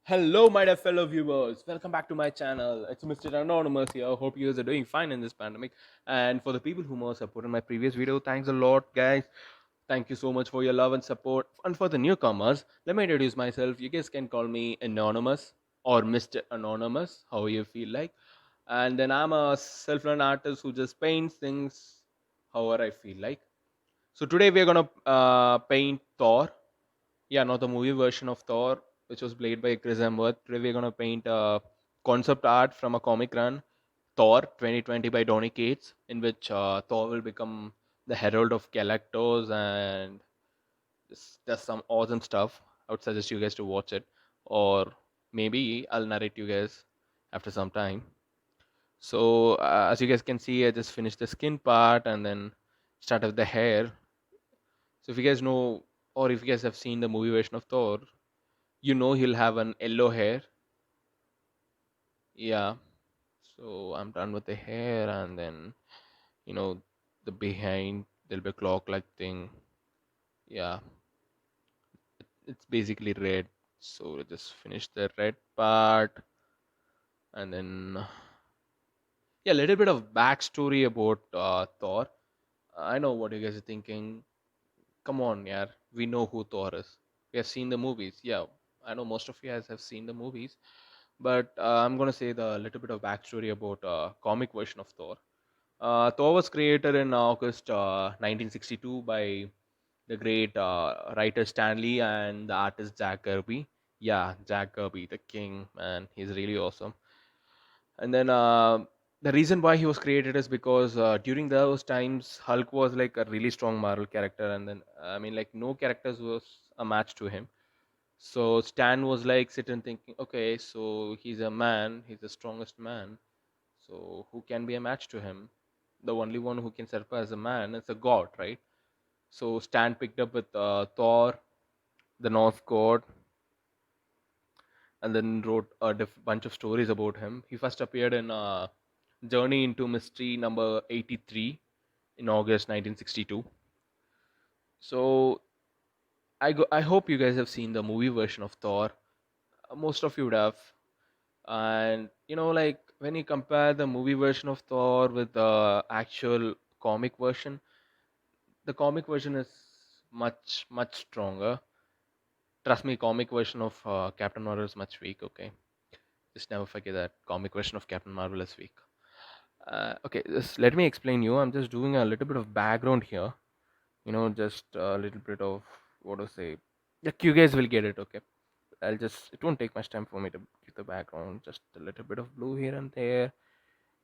Hello, my dear fellow viewers. Welcome back to my channel. It's Mr. Anonymous here. Hope you guys are doing fine in this pandemic. And for the people who more supported my previous video, thanks a lot, guys. Thank you so much for your love and support. And for the newcomers, let me introduce myself. You guys can call me Anonymous or Mr. Anonymous, however you feel like. And then I'm a self-learned artist who just paints things however I feel like. So today we're gonna paint Thor. Yeah, not the movie version of Thor, which was played by Chris Hemsworth. Today we're gonna paint concept art from a comic run, Thor 2020 by Donny Cates, in which Thor will become the herald of Galactus and there's some awesome stuff. I would suggest you guys to watch it, or maybe I'll narrate you guys after some time. So as you guys can see, I just finished the skin part and then started with the hair. So if you guys know, or if you guys have seen the movie version of Thor, you know he'll have an yellow hair. Yeah. So I'm done with the hair, and then you know the behind there'll be a clock like thing. Yeah, it's basically red. So I just finish the red part, and then yeah, a little bit of backstory about Thor. I know what you guys are thinking. Come on, yeah, we know who Thor is. We have seen the movies. Yeah, I know most of you guys have seen the movies, but I'm gonna say the little bit of backstory about comic version of Thor. Thor was created in August 1962 by the great writer Stanley and the artist Jack Kirby. Yeah, Jack Kirby, the king, man, he's really awesome. And then the reason why he was created is because during those times, Hulk was like a really strong Marvel character, and then I mean, like no characters was a match to him. So Stan was like sitting thinking, okay, so he's a man, he's the strongest man. So who can be a match to him? The only one who can surpass a man is a god, right? So Stan picked up with Thor, the Norse god, and then wrote a bunch of stories about him. He first appeared in Journey into Mystery number 83 in August 1962. So I hope you guys have seen the movie version of Thor. Most of you would have. And like when you compare the movie version of Thor with the actual comic version, the comic version is much stronger. Trust me, comic version of Captain Marvel is much weak. Okay, just never forget that comic version of Captain Marvel is weak. Okay, just let me explain you. I'm just doing a little bit of background here. Just a little bit of what to say. Like you guys will get it. Okay, it won't take much time for me to give the background. Just a little bit of blue here and there.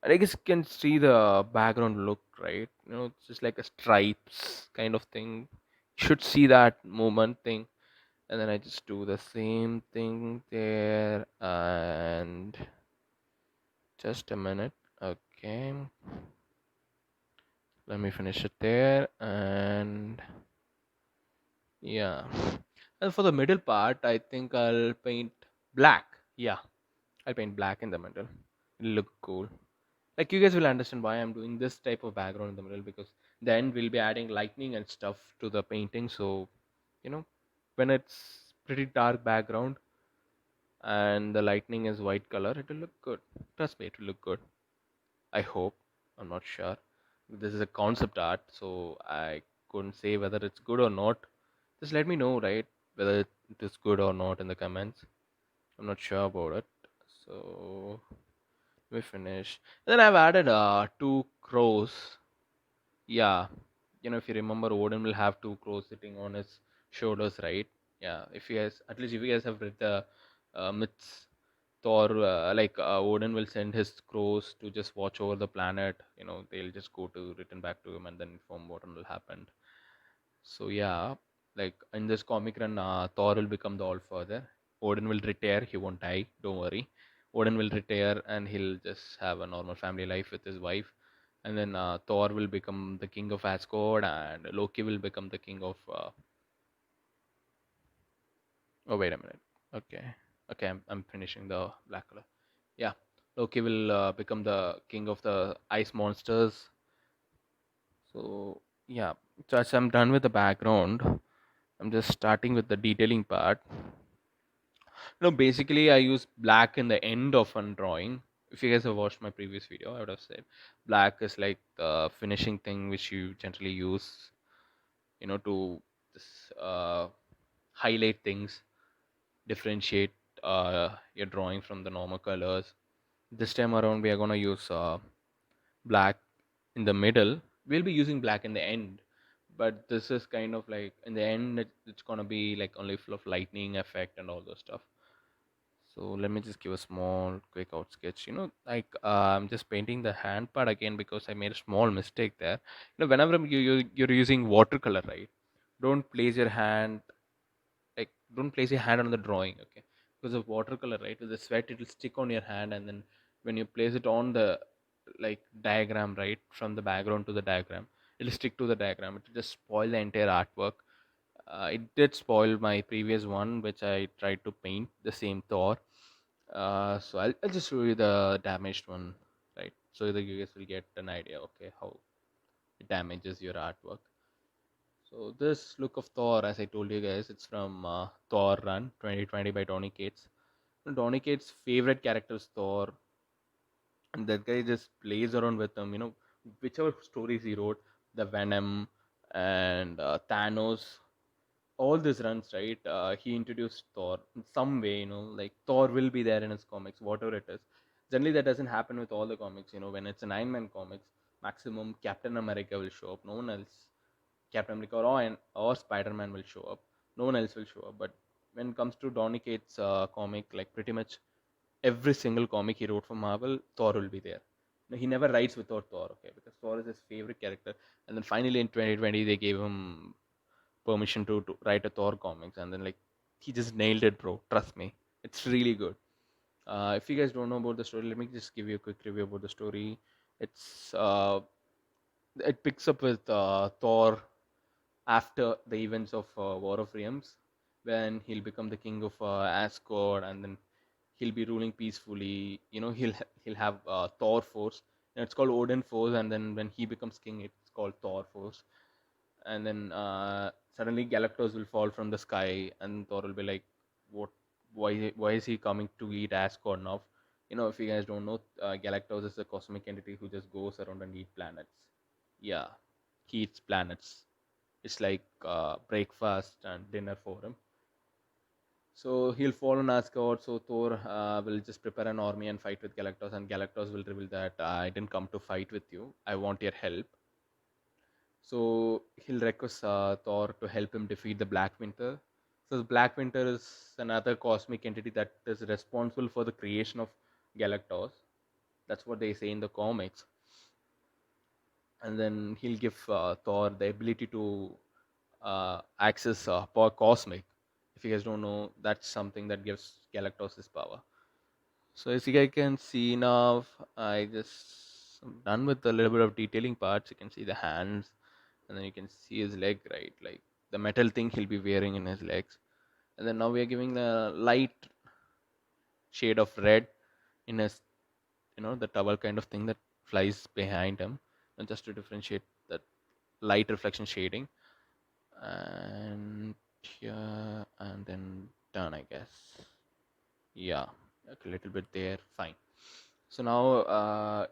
And I guess you can see the background look, right? It's just like a stripes kind of thing. You should see that movement thing. And then I just do the same thing there. And just a minute. Okay. Let me finish it there. And yeah. And for the middle part, I think I'll paint black. Yeah. I'll paint black in the middle. It'll look cool. Like you guys will understand why I'm doing this type of background in the middle, because then we'll be adding lightning and stuff to the painting. So you know when it's pretty dark background and the lightning is white color, it will look good. Trust me, it will look good. I hope. I'm not sure. This is a concept art, so I couldn't say whether it's good or not. Just let me know, right, whether it is good or not in the comments. I'm not sure about it. So let me finish. And then I've added two crows. Yeah, if you remember, Odin will have two crows sitting on his shoulders, right? Yeah, if you guys, at least if you guys have read the myths, Thor, Odin will send his crows to just watch over the planet. They'll just go to return back to him and then inform what will happen. So yeah, like in this comic run, Thor will become the All Father. Odin will retire. He won't die. Don't worry. Odin will retire and he'll just have a normal family life with his wife. And then Thor will become the king of Asgard, and Loki will become the king of. Oh wait a minute. Okay, okay, I'm finishing the black color. Yeah, Loki will become the king of the ice monsters. So yeah, so as I'm done with the background, I'm just starting with the detailing part. No, basically, I use black in the end of one drawing. If you guys have watched my previous video, I would have said black is like the finishing thing which you generally use, to this, highlight things, differentiate your drawing from the normal colors. This time around, we are gonna use black in the middle. We'll be using black in the end, but this is kind of like in the end, it's gonna be like only full of lightning effect and all those stuff. So let me just give a small quick out sketch. Like I'm just painting the hand part again because I made a small mistake there. Whenever you're using watercolor, right? Don't place your hand like don't place your hand on the drawing, okay? Because of watercolor, right? With the sweat, it will stick on your hand, and then when you place it on the like diagram, right, from the background to the diagram, it'll stick to the diagram. It will just spoil the entire artwork. It did spoil my previous one, which I tried to paint the same Thor. So I'll just show you the damaged one, right? So that you guys will get an idea, okay, how it damages your artwork. So this look of Thor, as I told you guys, it's from Thor Run 2020 by Donny Cates. Donny Cates' favorite character is Thor, and that guy just plays around with them. Whichever stories he wrote, the Venom and Thanos, all these runs, right? He introduced Thor in some way. Like Thor will be there in his comics, whatever it is. Generally, that doesn't happen with all the comics. When it's a nine-man comics, maximum Captain America will show up. No one else. Captain America or Spider Man will show up. No one else will show up. But when it comes to Donny Cates' comic, like pretty much every single comic he wrote for Marvel, Thor will be there. No, he never writes without Thor, okay? Because Thor is his favorite character. And then finally in 2020, they gave him permission to write a Thor comics, and then like he just nailed it, bro. Trust me, it's really good. If you guys don't know about the story, let me just give you a quick review about the story. It's it picks up with Thor after the events of War of Realms, when he'll become the king of Asgard, and then he'll be ruling peacefully. He'll have Thor force, and it's called Odin force, and then when he becomes king, it's called Thor force. And then suddenly Galactus will fall from the sky, and Thor will be like, "What? Why is he coming to eat Asgard now?" If you guys don't know, Galactus is a cosmic entity who just goes around and eat planets. Yeah, he eats planets. It's like breakfast and dinner for him. So he'll fall on Asgard. So Thor will just prepare an army and fight with Galactus, and Galactus will reveal that I didn't come to fight with you. I want your help. So he'll request Thor to help him defeat the Black Winter. So the Black Winter is another cosmic entity that is responsible for the creation of Galactus. That's what they say in the comics. And then he'll give Thor the ability to access power cosmic. If you guys don't know, that's something that gives Galactus his power. So as you guys can see now, I just am done with a little bit of detailing parts. You can see the hands, and then you can see his leg, right? Like the metal thing he'll be wearing in his legs. And then now we are giving the light shade of red in his, the towel kind of thing that flies behind him, and just to differentiate that light reflection shading. And yeah, and then done, I guess. Yeah, like a little bit there, fine. So now,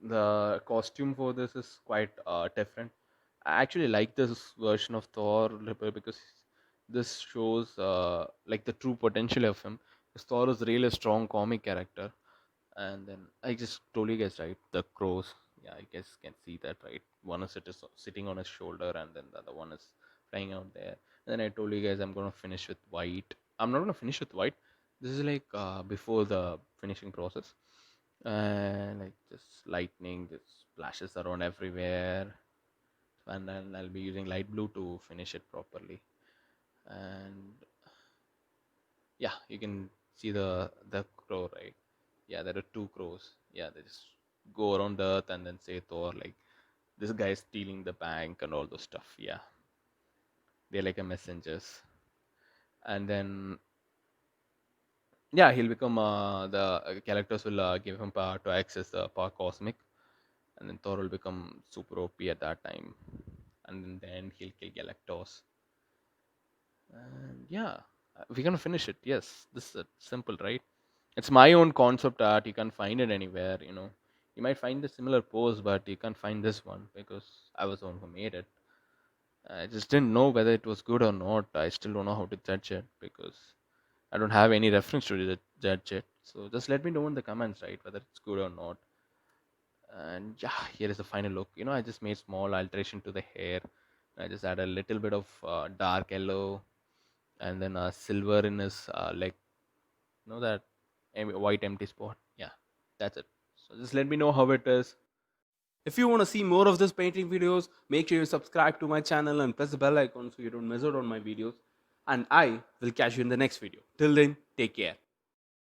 the costume for this is quite different. I actually like this version of Thor a little bit because this shows like the true potential of him. Because Thor is really a strong comic character, and then I just told you guys, right, the crows. Yeah, I guess can see that, right. One is sitting on his shoulder, and then the other one is flying out there. And then I told you guys I'm gonna finish with white. I'm not gonna finish with white. This is like before the finishing process, and like just lightning just splashes around everywhere, and then I'll be using light blue to finish it properly. And yeah, you can see the crow, right? Yeah, there are two crows. Yeah, they just go around the earth and then say Thor like this guy is stealing the bank and all those stuff. Yeah, they're like a messengers. And then yeah, he'll become the characters will give him power to access the power cosmic, and then Thor will become super OP at that time, and then he'll kill Galactus. And yeah, we're gonna finish it. Yes, this is simple, right? It's my own concept art. You can't find it anywhere. You might find a similar pose, but you can't find this one because I was the one who made it. I just didn't know whether it was good or not. I still don't know how to judge it because I don't have any reference to judge it. So just let me know in the comments, right, whether it's good or not. And yeah, here is the final look. I just made small alteration to the hair. I just add a little bit of dark yellow and then silver in his leg. That white empty spot. Yeah, that's it. So just let me know how it is. If you want to see more of this painting videos, make sure you subscribe to my channel and press the bell icon so you don't miss out on my videos. And I will catch you in the next video. Till then, take care.